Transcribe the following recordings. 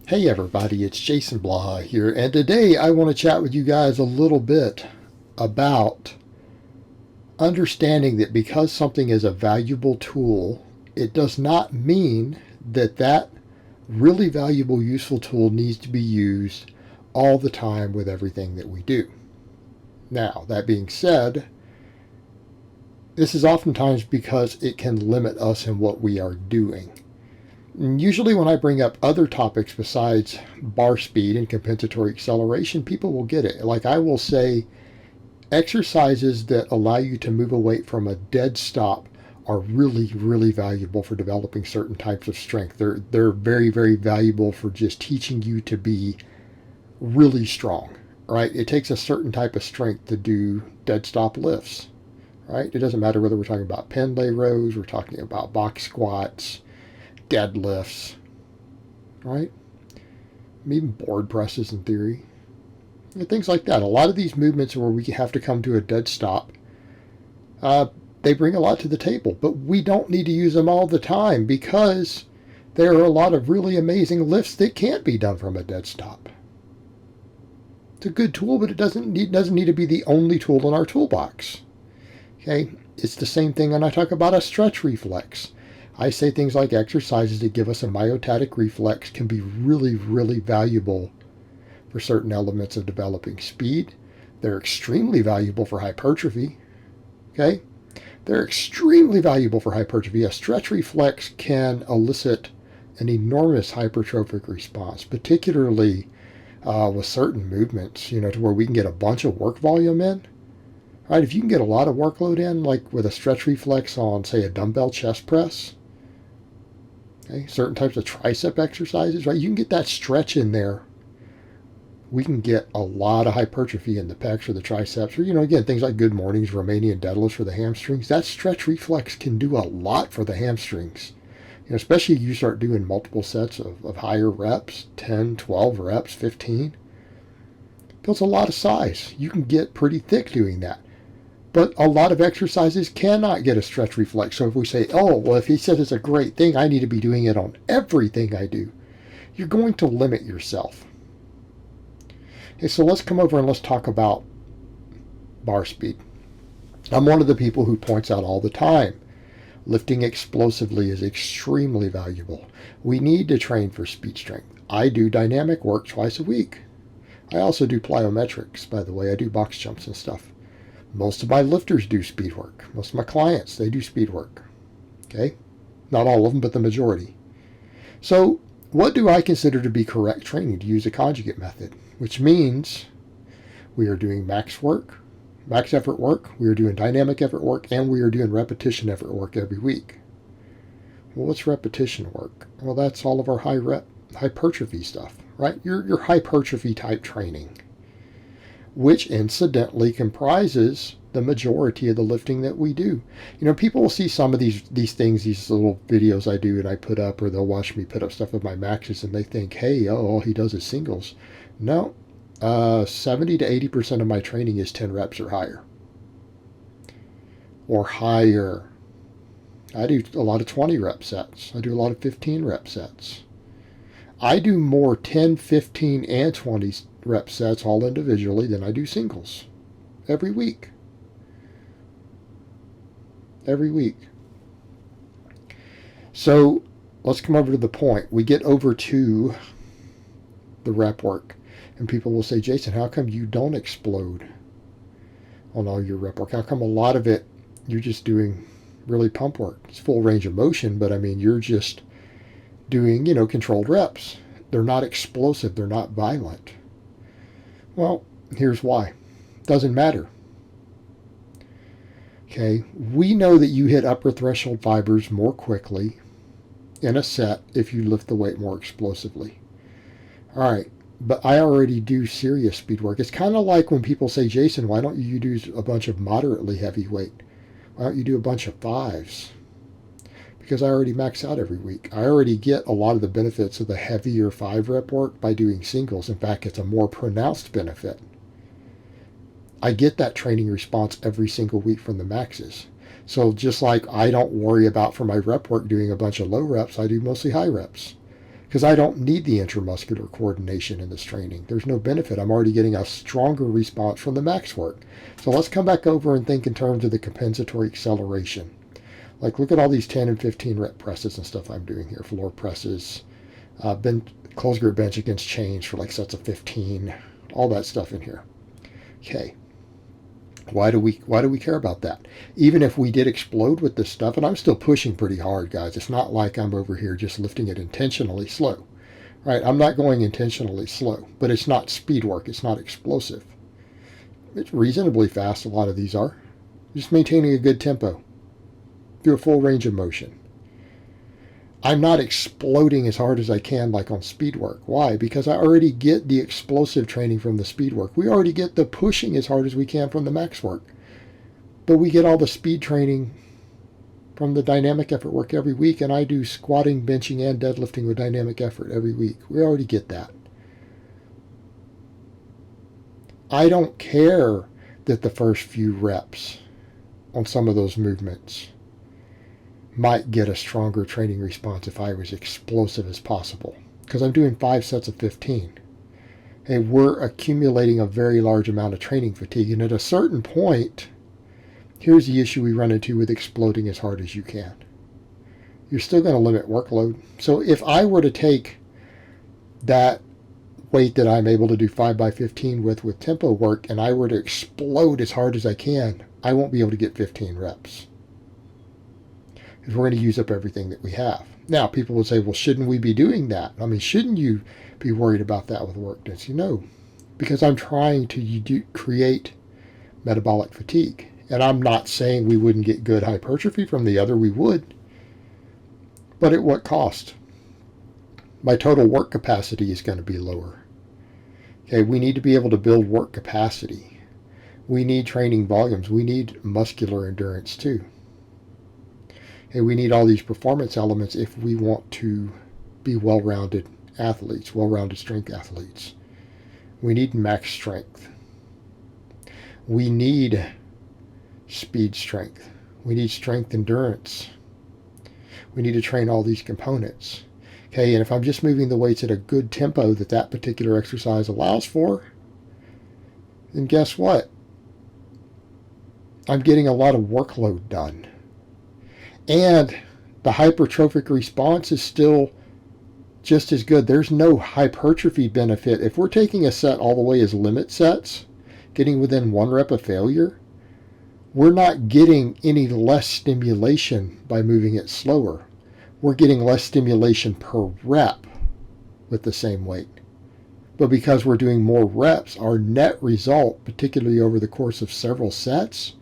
Hey everybody, it's Jason Blaha here, and today I want to chat with you guys a little bit about understanding that because something is a valuable tool, it does not mean that that really valuable, useful tool needs to be used all the time with everything that we do. Now, that being said, this is oftentimes because it can limit us in what we are doing. Usually, when I bring up other topics besides bar speed and compensatory acceleration, people will get it. Like I will say, exercises that allow you to move a weight from a dead stop are really, really valuable for developing certain types of strength. They're very, very valuable for just teaching you to be really strong, right? It takes a certain type of strength to do dead stop lifts, right? It doesn't matter whether we're talking about pen lay rows, we're talking about box squats, deadlifts, right? Even board presses in theory. And things like that. A lot of these movements where we have to come to a dead stop, they bring a lot to the table, but we don't need to use them all the time because there are a lot of really amazing lifts that can't be done from a dead stop. It's a good tool, but it doesn't need to be the only tool in our toolbox. Okay, it's the same thing when I talk about a stretch reflex. I say things like exercises that give us a myotatic reflex can be really, really valuable for certain elements of developing speed. They're extremely valuable for hypertrophy. Okay? They're extremely valuable for hypertrophy. A stretch reflex can elicit an enormous hypertrophic response, particularly with certain movements, to where we can get a bunch of work volume in. Right? If you can get a lot of workload in, like with a stretch reflex on, say, a dumbbell chest press, okay, certain types of tricep exercises, right? You can get that stretch in there. We can get a lot of hypertrophy in the pecs or the triceps, or, again, things like good mornings, Romanian deadlifts for the hamstrings. That stretch reflex can do a lot for the hamstrings, especially if you start doing multiple sets of higher reps, 10, 12 reps, 15. Builds a lot of size. You can get pretty thick doing that. But a lot of exercises cannot get a stretch reflex. So if we say, oh, well, if he says it's a great thing, I need to be doing it on everything I do, you're going to limit yourself. Okay, so let's come over and let's talk about bar speed. I'm one of the people who points out all the time, lifting explosively is extremely valuable. We need to train for speed strength. I do dynamic work twice a week. I also do plyometrics, by the way. I do box jumps and stuff. Most of my lifters do speed work. Most of my clients, they do speed work. Okay? Not all of them, but the majority. So what do I consider to be correct training to use a conjugate method? Which means we are doing max work, max effort work, we are doing dynamic effort work, and we are doing repetition effort work every week. Well, what's repetition work? Well, that's all of our hypertrophy stuff, right? Your hypertrophy type training, which incidentally comprises the majority of the lifting that we do. People will see some of these things, these little videos I do and I put up, or they'll watch me put up stuff with my maxes and they think, hey, all he does is singles. No, 70 to 80% of my training is 10 reps or higher. Or higher. I do a lot of 20 rep sets. I do a lot of 15 rep sets. I do more 10, 15, and 20 rep sets all individually than I do singles. Every week. Every week. So let's come over to the point. We get over to the rep work. And people will say, Jason, how come you don't explode on all your rep work? How come a lot of it you're just doing really pump work? It's full range of motion, but you're just doing, controlled reps. They're not explosive. They're not violent. Well, here's why. Doesn't matter. Okay, we know that you hit upper threshold fibers more quickly in a set if you lift the weight more explosively. All right, but I already do serious speed work. It's kind of like when people say, Jason, why don't you do a bunch of moderately heavy weight? Why don't you do a bunch of fives? Because I already max out every week. I already get a lot of the benefits of the heavier 5 rep work by doing singles. In fact, it's a more pronounced benefit. I get that training response every single week from the maxes. So just like I don't worry about for my rep work doing a bunch of low reps, I do mostly high reps. because I don't need the intramuscular coordination in this training. There's no benefit. I'm already getting a stronger response from the max work. So let's come back over and think in terms of the compensatory acceleration. Like, look at all these 10 and 15 rep presses and stuff I'm doing here. Floor presses, closed grip bench against chains for like sets of 15, all that stuff in here. Okay. Why do we care about that? Even if we did explode with this stuff, and I'm still pushing pretty hard, guys. It's not like I'm over here just lifting it intentionally slow, right? I'm not going intentionally slow, but it's not speed work. It's not explosive. It's reasonably fast. A lot of these are. Just maintaining a good tempo through a full range of motion. I'm not exploding as hard as I can like on speed work. Why? Because I already get the explosive training from the speed work. We already get the pushing as hard as we can from the max work. But we get all the speed training from the dynamic effort work every week, and I do squatting, benching, and deadlifting with dynamic effort every week. We already get that. I don't care that the first few reps on some of those movements might get a stronger training response if I was explosive as possible, because I'm doing 5 sets of 15. And we're accumulating a very large amount of training fatigue. And at a certain point, here's the issue we run into with exploding as hard as you can. You're still going to limit workload. So if I were to take that weight that I'm able to do 5 by 15 with tempo work, and I were to explode as hard as I can, I won't be able to get 15 reps. Because we're going to use up everything that we have. Now, people would say, well, shouldn't we be doing that? I mean, shouldn't you be worried about that with work density? No, because I'm trying to create metabolic fatigue. And I'm not saying we wouldn't get good hypertrophy from the other. We would. But at what cost? My total work capacity is going to be lower. Okay, we need to be able to build work capacity. We need training volumes. We need muscular endurance too. And we need all these performance elements if we want to be well-rounded athletes, well-rounded strength athletes. We need max strength. We need speed strength. We need strength endurance. We need to train all these components. Okay, and if I'm just moving the weights at a good tempo that particular exercise allows for, then guess what? I'm getting a lot of workload done. And the hypertrophic response is still just as good. There's no hypertrophy benefit. If we're taking a set all the way as limit sets, getting within 1 rep of failure, we're not getting any less stimulation by moving it slower. We're getting less stimulation per rep with the same weight. But because we're doing more reps, our net result, particularly over the course of several sets,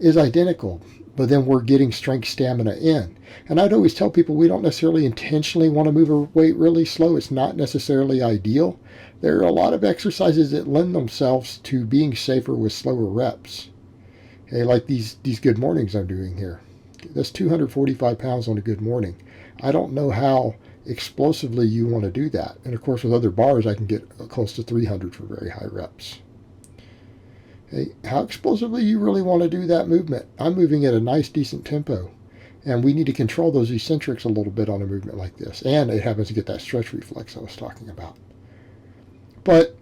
is identical. But then we're getting strength stamina in. And I'd always tell people we don't necessarily intentionally want to move a weight really slow. It's not necessarily ideal. There are a lot of exercises that lend themselves to being safer with slower reps. Okay, like these good mornings I'm doing here. That's 245 pounds on a good morning. I don't know how explosively you want to do that. And of course with other bars I can get close to 300 for very high reps. Okay, how explosively you really want to do that movement? I'm moving at a nice, decent tempo. And we need to control those eccentrics a little bit on a movement like this. And it happens to get that stretch reflex I was talking about. But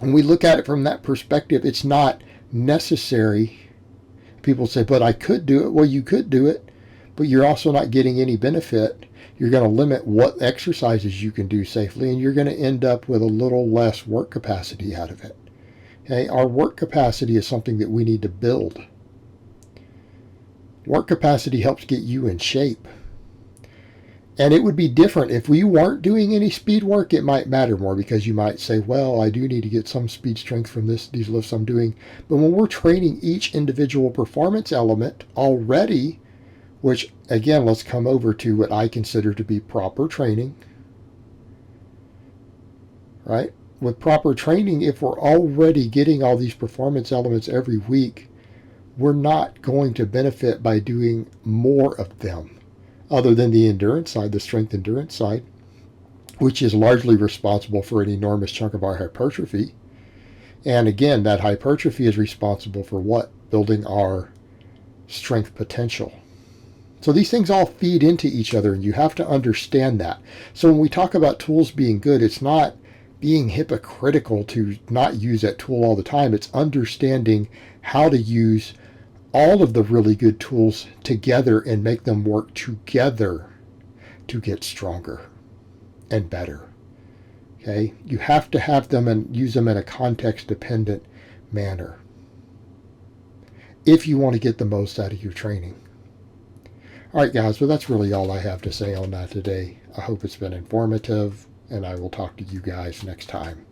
when we look at it from that perspective, it's not necessary. People say, but I could do it. Well, you could do it, but you're also not getting any benefit. You're going to limit what exercises you can do safely, and you're going to end up with a little less work capacity out of it. Okay, our work capacity is something that we need to build. Work capacity helps get you in shape. And it would be different if we weren't doing any speed work. It might matter more because you might say, well, I do need to get some speed strength from these lifts I'm doing. But when we're training each individual performance element already, which again, let's come over to what I consider to be proper training, right? With proper training, if we're already getting all these performance elements every week, we're not going to benefit by doing more of them, other than the endurance side, the strength endurance side, which is largely responsible for an enormous chunk of our hypertrophy. And again, that hypertrophy is responsible for what? Building our strength potential. So these things all feed into each other, and you have to understand that. So when we talk about tools being good, it's not being hypocritical to not use that tool all the time. It's understanding how to use all of the really good tools together and make them work together to get stronger and better. Okay? You have to have them and use them in a context-dependent manner if you want to get the most out of your training. All right, guys, well, that's really all I have to say on that today. I hope it's been informative, and I will talk to you guys next time.